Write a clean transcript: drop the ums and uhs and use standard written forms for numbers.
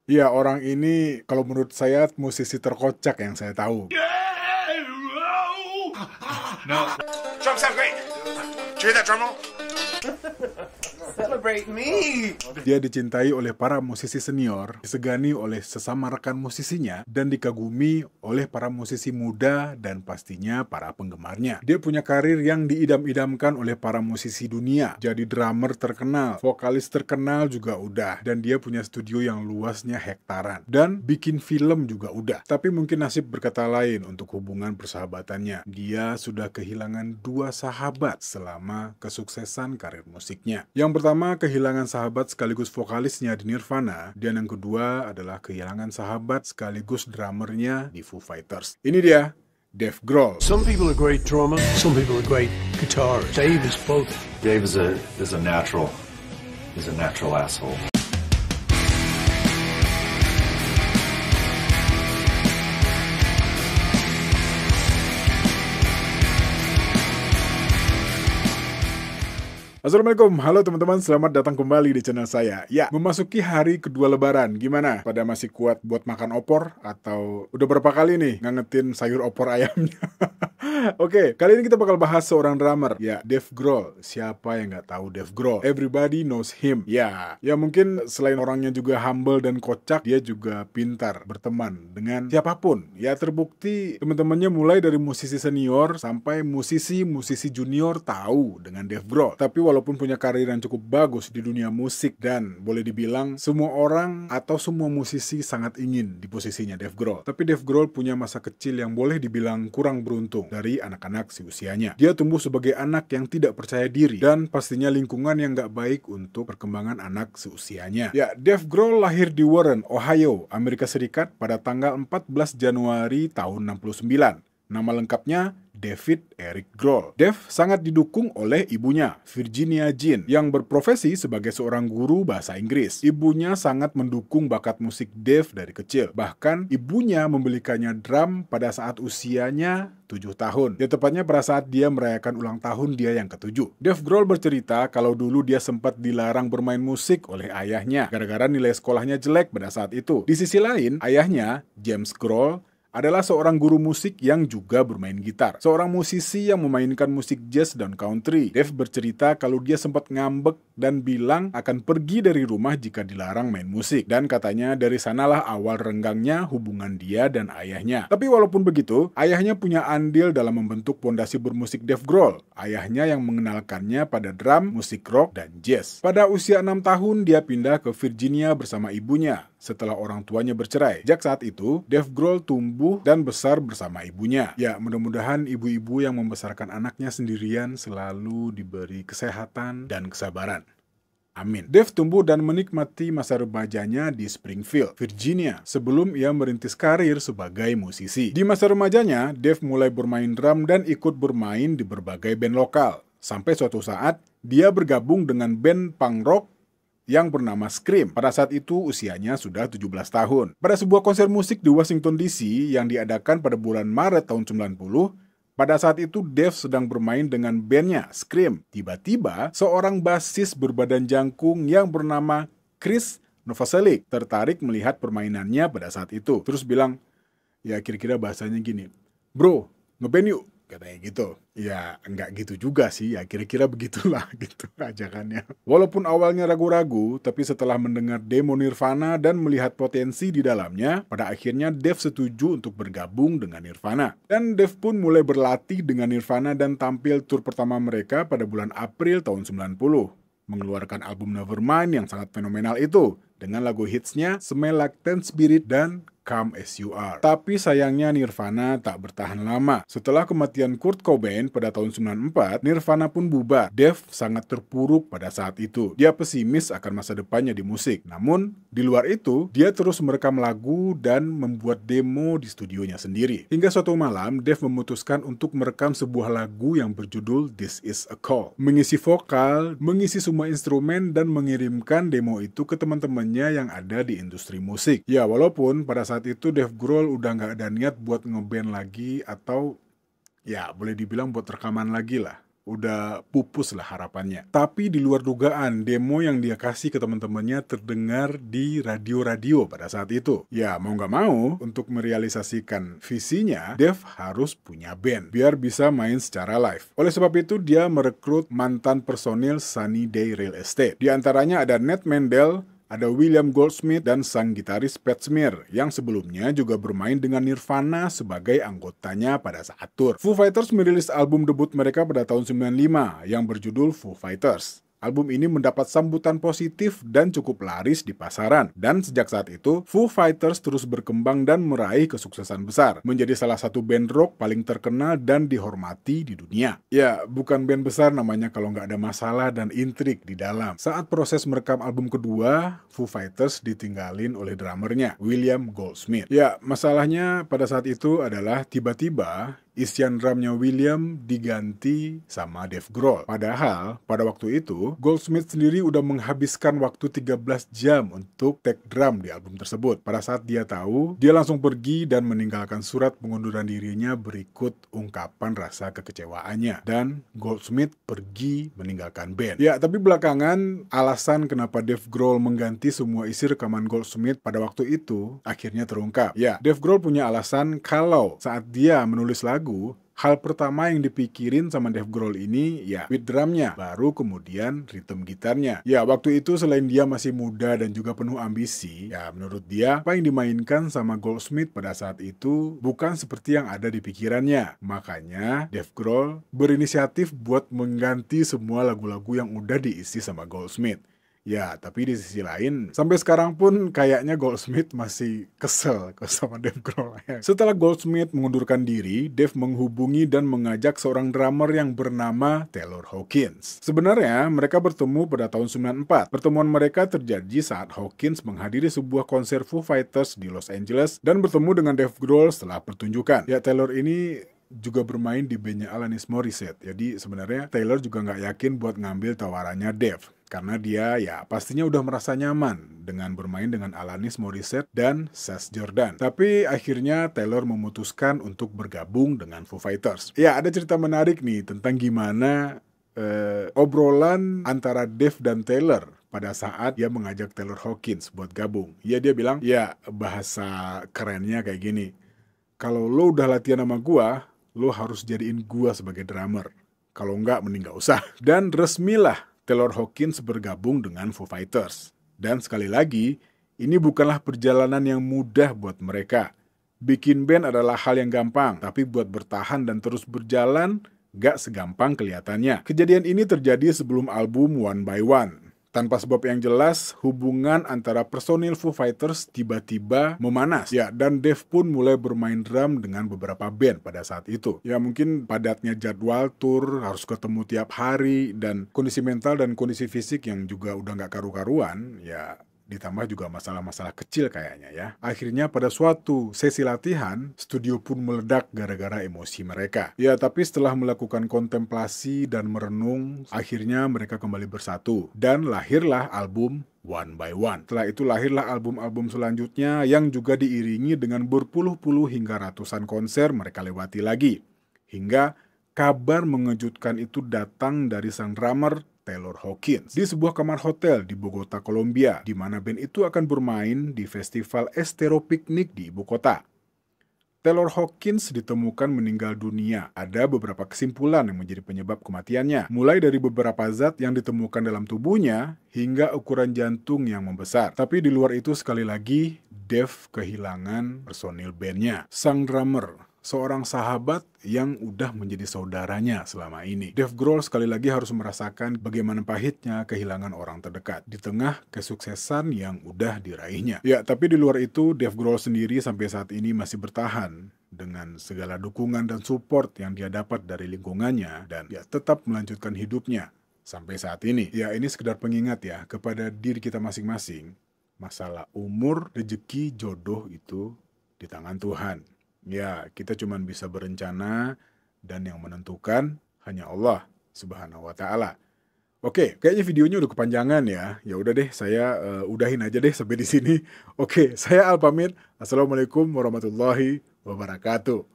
Iya, orang ini kalau menurut saya musisi terkocak yang saya tahu. No. Drum sound great. Did you hear that drum roll? Celebrate me. Dia dicintai oleh para musisi senior, disegani oleh sesama rekan musisinya, dan dikagumi oleh para musisi muda dan pastinya para penggemarnya. Dia punya karir yang diidam-idamkan oleh para musisi dunia. Jadi drummer terkenal, vokalis terkenal juga udah, dan dia punya studio yang luasnya hektaran. Dan bikin film juga udah. Tapi mungkin nasib berkata lain untuk hubungan persahabatannya. Dia sudah kehilangan 2 sahabat selama kesuksesan karir musiknya. Yang pertama, kehilangan sahabat sekaligus vokalisnya di Nirvana, dan yang kedua adalah kehilangan sahabat sekaligus drummernya di Foo Fighters. Ini dia, Dave Grohl. Some people are great drummer, some people are great guitarists. Dave is both. Dave is a natural. He's a natural asshole. Assalamualaikum, halo teman-teman, selamat datang kembali di channel saya. Ya, memasuki hari kedua lebaran, gimana? Pada masih kuat buat makan opor? Atau udah berapa kali nih ngangetin sayur opor ayamnya? Oke, kali ini kita bakal bahas seorang drummer. Ya, Dave Grohl. Siapa yang nggak tahu Dave Grohl? Everybody knows him. Ya mungkin selain orangnya juga humble dan kocak, dia juga pintar berteman dengan siapapun. Ya, terbukti teman-temannya mulai dari musisi senior sampai musisi junior tahu dengan Dave Grohl. Tapi walaupun punya karir yang cukup bagus di dunia musik dan boleh dibilang semua orang atau semua musisi sangat ingin di posisinya Dave Grohl. Tapi Dave Grohl punya masa kecil yang boleh dibilang kurang beruntung dari anak-anak seusianya. Dia tumbuh sebagai anak yang tidak percaya diri dan pastinya lingkungan yang gak baik untuk perkembangan anak seusianya. Ya, Dave Grohl lahir di Warren, Ohio, Amerika Serikat pada tanggal 14 Januari tahun 69. Nama lengkapnya David Eric Grohl. Dave sangat didukung oleh ibunya, Virginia Jean, yang berprofesi sebagai seorang guru bahasa Inggris. Ibunya sangat mendukung bakat musik Dave dari kecil. Bahkan ibunya membelikannya drum pada saat usianya 7 tahun. Ya, tepatnya pada saat dia merayakan ulang tahun dia yang ke-7. Dave Grohl bercerita kalau dulu dia sempat dilarang bermain musik oleh ayahnya gara-gara nilai sekolahnya jelek pada saat itu. Di sisi lain, ayahnya, James Grohl, adalah seorang guru musik yang juga bermain gitar. Seorang musisi yang memainkan musik jazz dan country. Dave bercerita kalau dia sempat ngambek dan bilang akan pergi dari rumah jika dilarang main musik. Dan katanya dari sanalah awal renggangnya hubungan dia dan ayahnya. Tapi walaupun begitu, ayahnya punya andil dalam membentuk pondasi bermusik Dave Grohl. Ayahnya yang mengenalkannya pada drum, musik rock, dan jazz. Pada usia 6 tahun, dia pindah ke Virginia bersama ibunya setelah orang tuanya bercerai. Sejak saat itu, Dave Grohl tumbuh dan besar bersama ibunya. Ya, mudah-mudahan ibu-ibu yang membesarkan anaknya sendirian selalu diberi kesehatan dan kesabaran. Amin. Dave tumbuh dan menikmati masa remajanya di Springfield, Virginia, sebelum ia merintis karir sebagai musisi. Di masa remajanya, Dave mulai bermain drum dan ikut bermain di berbagai band lokal. Sampai suatu saat, dia bergabung dengan band punk rock yang bernama Scream. Pada saat itu usianya sudah 17 tahun. Pada sebuah konser musik di Washington DC yang diadakan pada bulan Maret tahun 90, pada saat itu Dave sedang bermain dengan bandnya Scream. Tiba-tiba seorang basis berbadan jangkung yang bernama Chris Novoselic tertarik melihat permainannya pada saat itu. Terus bilang, ya kira-kira bahasanya gini, "Bro, ngeband yuk," katanya gitu. Ya, enggak gitu juga sih, ya kira-kira begitulah gitu ajakannya. Walaupun awalnya ragu-ragu, tapi setelah mendengar demo Nirvana dan melihat potensi di dalamnya, pada akhirnya Dave setuju untuk bergabung dengan Nirvana. Dan Dave pun mulai berlatih dengan Nirvana dan tampil tur pertama mereka pada bulan April tahun 90. Mengeluarkan album Nevermind yang sangat fenomenal itu, dengan lagu hitsnya Smell Like Teen Spirit dan Come As You Are. Tapi sayangnya Nirvana tak bertahan lama. Setelah kematian Kurt Cobain pada tahun 94, Nirvana pun bubar. Dave sangat terpuruk pada saat itu. Dia pesimis akan masa depannya di musik. Namun, di luar itu, dia terus merekam lagu dan membuat demo di studionya sendiri. Hingga suatu malam, Dave memutuskan untuk merekam sebuah lagu yang berjudul This Is a Call. Mengisi vokal, mengisi semua instrumen, dan mengirimkan demo itu ke teman-temannya yang ada di industri musik. Ya, walaupun pada saat itu Dave Grohl udah nggak ada niat buat ngeband lagi atau ya boleh dibilang buat rekaman lagi lah. udah pupus lah harapannya. Tapi di luar dugaan, demo yang dia kasih ke teman-temannya terdengar di radio-radio pada saat itu. Ya, mau nggak mau, untuk merealisasikan visinya, Dev harus punya band, biar bisa main secara live. Oleh sebab itu, dia merekrut mantan personil Sunny Day Real Estate. Di antaranya ada Ned Mendel, ada William Goldsmith, dan sang gitaris Pat Smear yang sebelumnya juga bermain dengan Nirvana sebagai anggotanya pada saat tour. Foo Fighters merilis album debut mereka pada tahun 95 yang berjudul Foo Fighters. Album ini mendapat sambutan positif dan cukup laris di pasaran. Dan sejak saat itu, Foo Fighters terus berkembang dan meraih kesuksesan besar. Menjadi salah satu band rock paling terkenal dan dihormati di dunia. Ya, bukan band besar namanya kalau nggak ada masalah dan intrik di dalam. Saat proses merekam album kedua, Foo Fighters ditinggalin oleh drummernya, William Goldsmith. Ya, masalahnya pada saat itu adalah tiba-tiba isian drumnya William diganti sama Dave Grohl. Padahal, pada waktu itu, Goldsmith sendiri udah menghabiskan waktu 13 jam untuk take drum di album tersebut. Pada saat dia tahu, dia langsung pergi dan meninggalkan surat pengunduran dirinya berikut ungkapan rasa kekecewaannya. Dan Goldsmith pergi meninggalkan band. Ya, tapi belakangan, alasan kenapa Dave Grohl mengganti semua isi rekaman Goldsmith pada waktu itu akhirnya terungkap. Ya, Dave Grohl punya alasan kalau saat dia menulis lagu, hal pertama yang dipikirin sama Dave Grohl ini ya beat drumnya, baru kemudian rhythm gitarnya. Ya, waktu itu selain dia masih muda dan juga penuh ambisi, ya menurut dia apa yang dimainkan sama Goldsmith pada saat itu bukan seperti yang ada di pikirannya. Makanya Dave Grohl berinisiatif buat mengganti semua lagu-lagu yang udah diisi sama Goldsmith. Ya, tapi di sisi lain, sampai sekarang pun kayaknya Goldsmith masih kesel sama Dave Grohl. Setelah Goldsmith mengundurkan diri, Dave menghubungi dan mengajak seorang drummer yang bernama Taylor Hawkins. Sebenarnya, mereka bertemu pada tahun 94. Pertemuan mereka terjadi saat Hawkins menghadiri sebuah konser Foo Fighters di Los Angeles dan bertemu dengan Dave Grohl setelah pertunjukan. Ya, Taylor ini juga bermain di bandnya Alanis Morissette. Jadi sebenarnya Taylor juga nggak yakin buat ngambil tawarannya Dave. Karena dia ya pastinya udah merasa nyaman dengan bermain dengan Alanis Morissette dan Seth Jordan. Tapi akhirnya Taylor memutuskan untuk bergabung dengan Foo Fighters. Ya, ada cerita menarik nih tentang gimana obrolan antara Dave dan Taylor pada saat dia mengajak Taylor Hawkins buat gabung. Ya, dia bilang, ya bahasa kerennya kayak gini. Kalau lo udah latihan sama gua, lo harus jadiin gua sebagai drummer. Kalau enggak, mending gak usah. Dan resmilah Taylor Hawkins bergabung dengan Foo Fighters. Dan sekali lagi, ini bukanlah perjalanan yang mudah buat mereka. Bikin band adalah hal yang gampang, tapi buat bertahan dan terus berjalan, gak segampang kelihatannya. Kejadian ini terjadi sebelum album One by One. Tanpa sebab yang jelas, hubungan antara personil Foo Fighters tiba-tiba memanas. Ya, dan Dave pun mulai bermain drum dengan beberapa band pada saat itu. Ya, mungkin padatnya jadwal tour, harus ketemu tiap hari, dan kondisi mental dan kondisi fisik yang juga udah nggak karu-karuan, ya ditambah juga masalah-masalah kecil kayaknya ya. Akhirnya pada suatu sesi latihan, studio pun meledak gara-gara emosi mereka. Ya, tapi setelah melakukan kontemplasi dan merenung, akhirnya mereka kembali bersatu. Dan lahirlah album One by One. Setelah itu lahirlah album-album selanjutnya yang juga diiringi dengan berpuluh-puluh hingga ratusan konser mereka lewati lagi. Hingga kabar mengejutkan itu datang dari sang drummer Taylor Hawkins di sebuah kamar hotel di Bogota, Kolombia, di mana band itu akan bermain di festival Estero Picnic di ibu kota. Taylor Hawkins ditemukan meninggal dunia. Ada beberapa kesimpulan yang menjadi penyebab kematiannya, mulai dari beberapa zat yang ditemukan dalam tubuhnya hingga ukuran jantung yang membesar. Tapi di luar itu, sekali lagi, Dave kehilangan personil bandnya. Sang drummer, seorang sahabat yang udah menjadi saudaranya selama ini. Dave Grohl sekali lagi harus merasakan bagaimana pahitnya kehilangan orang terdekat di tengah kesuksesan yang udah diraihnya. Ya, tapi di luar itu, Dave Grohl sendiri sampai saat ini masih bertahan dengan segala dukungan dan support yang dia dapat dari lingkungannya, dan ya tetap melanjutkan hidupnya sampai saat ini. Ya, ini sekedar pengingat ya kepada diri kita masing-masing. Masalah umur, rezeki, jodoh itu di tangan Tuhan. Ya, kita cuma bisa berencana dan yang menentukan hanya Allah Subhanahu wa Ta'ala. Oke, kayaknya videonya udah kepanjangan ya. Ya udah deh, saya udahin aja deh sampai di sini. Oke, saya Al pamit. Assalamualaikum warahmatullahi wabarakatuh.